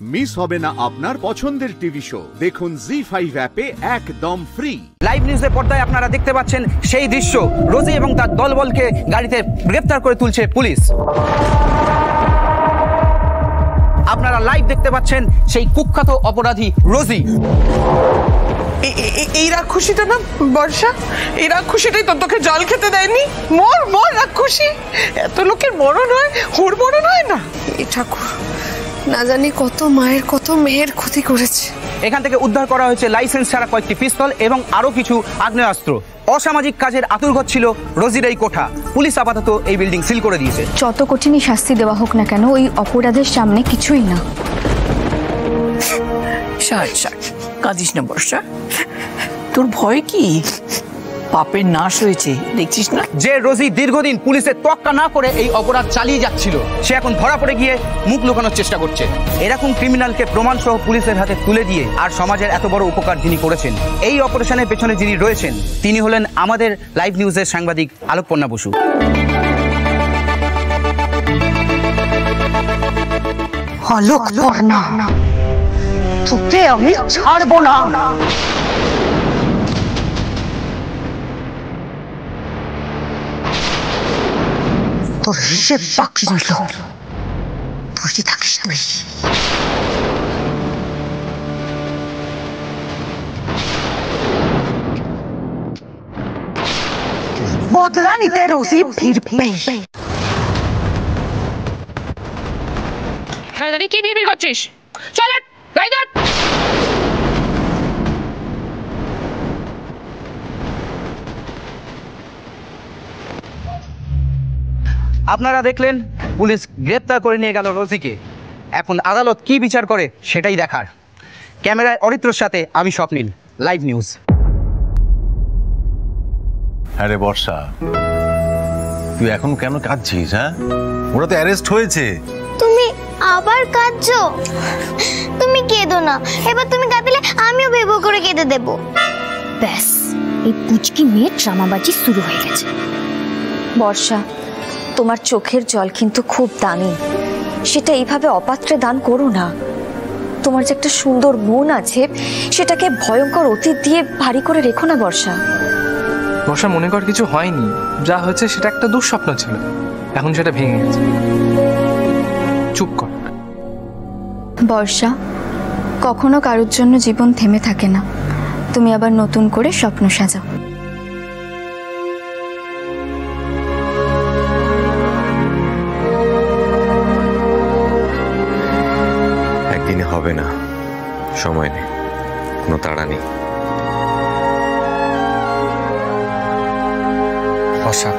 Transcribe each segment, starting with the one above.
Miss হবে না আপনার পছন্দের টিভি শো। দেখুন জি5 অ্যাপে একদম ফ্রি। লাইভ নিউজের পর্দায় আপনারা দেখতে পাচ্ছেন সেই দৃশ্য, রোজি এবং তার দলবলকে গাড়িতে গ্রেফতার করে তুলছে পুলিশ। আপনারা লাইভ দেখতে পাচ্ছেন সেই কুখ্যাত অপরাধী রোজি। এই রাক্ষসীটা না বর্ষা, এই রাক্ষসীটাই তোকে জল খেতে দেয়নি। মর মর রাক্ষসী, এত লোকের মরণ হয়, ওর মরণ হয় না। এই ঠাকুর না জানি কত মায়ের কত মেয়ের ক্ষতি করেছে। এখান থেকে উদ্ধার করা হয়েছে লাইসেন্স ছাড়া কয়েকটি পিস্তল এবং আরো কিছু আগ্নেয়াস্ত্র। অসামাজিক কাজের আতুরঘর ছিল রোজির এই কোঠা। পুলিশ আপাতত এই বিল্ডিং সিল করে দিয়েছে। যত কঠিনই শাস্তি দেওয়া হোক না কেন, ওই অপরাধের সামনে কিছুই না। কাঁদিস না বর্ষা, তোর ভয় কি? পাপের নাশ হয়েছে দেখছিস না? যে রোজি দীর্ঘদিন পুলিশের তোয়াক্কা না করে এই অপরাধ চালিয়ে যাচ্ছিল, সে এখন ধরা পড়ে গিয়ে মুখ লুকানোর চেষ্টা করছে। এরকম ক্রিমিনালকে প্রমাণ সহ পুলিশের হাতে তুলে দিয়ে আর সমাজের এত বড় উপকার যিনি করেছেন, এই অপারেশনের পেছনে যিনি রয়েছেন, তিনি হলেন আমাদের লাইভ নিউজের সাংবাদিক আলোকপর্ণা বসু। আলোকপর্ণা, তোকে আমি ছাড়বো না। তোর হিসেব বাকি রইল, বসে থাকিস তুই। বদলা নিতে রোজি ফিরবে। কি বিড়বিড় করছিস? চল গাড়ি ধর। আপনারা দেখলেন পুলিশ গ্রেপ্তার করে নিয়ে গেল রোজিকে। এখন আদালত কি বিচার করে সেটাই দেখার। ক্যামেরায় অরিত্রর সাথে আমি স্বপ্নিল, লাইভ নিউজ। আরে বর্ষা, তুই এখন কেন কাঁদছিস? হ্যাঁ, ওরা তো অ্যারেস্ট হয়েছে। তুমি আবার কাঁদছো? তুমি কেঁদো না, এবার তুমি কাঁদলে আমিও ভেবো করে কেঁদে দেব। ব্যাস, এই পুচকি মেয়ে ড্রামাবাজি শুরু হয়ে গেছে। বর্ষা, তোমার চোখের জল কিন্তু খুব দামি, সেটা এইভাবে অপাত্রে দান করো না। তোমার যে একটা সুন্দর মন আছে, সেটাকে ভয়ঙ্কর অতীত দিয়ে ভারী করে রেখো না বর্ষা। বর্ষা, মনে কর কিছু হয়নি, যা হয়েছে সেটা একটা দুঃস্বপ্ন ছিল, এখন সেটা ভেঙে গেছে। চুপ কর। বর্ষা, কখনো কারোর জন্য জীবন থেমে থাকে না। তুমি আবার নতুন করে স্বপ্ন সাজাও। একদিনে হবে না, সময় নেই, কোনো তাড়া নেই। বর্ষা,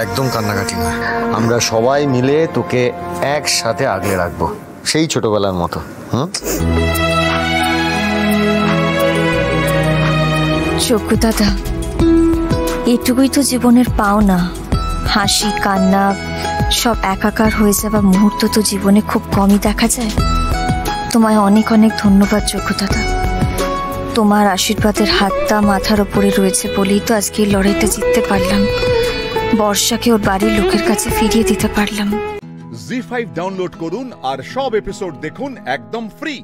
একদম কান্নাকাটি নয়, আমরা সবাই মিলে তোকে একসাথে আগলে রাখবো, সেই ছোটবেলার মতো। চোখু দাদা, এটুকুই তো জীবনের পাওনা। হাসি কান্না সব একাকার হয়ে যাওয়া মুহূর্ত তো জীবনে খুব কমই দেখা যায়। তোমায় অনেক অনেক ধন্যবাদ চোখু দাদা। তোমার আশীর্বাদের হাতটা মাথার ওপরে রয়েছে বলেই তো আজকে এই লড়াইটা জিততে পারলাম। বর্ষাকে ওর বাড়ির লোকের কাছে ফিরিয়ে দিতে পারলাম। জি5 ডাউনলোড করুন আর সব এপিসোড দেখুন একদম ফ্রি।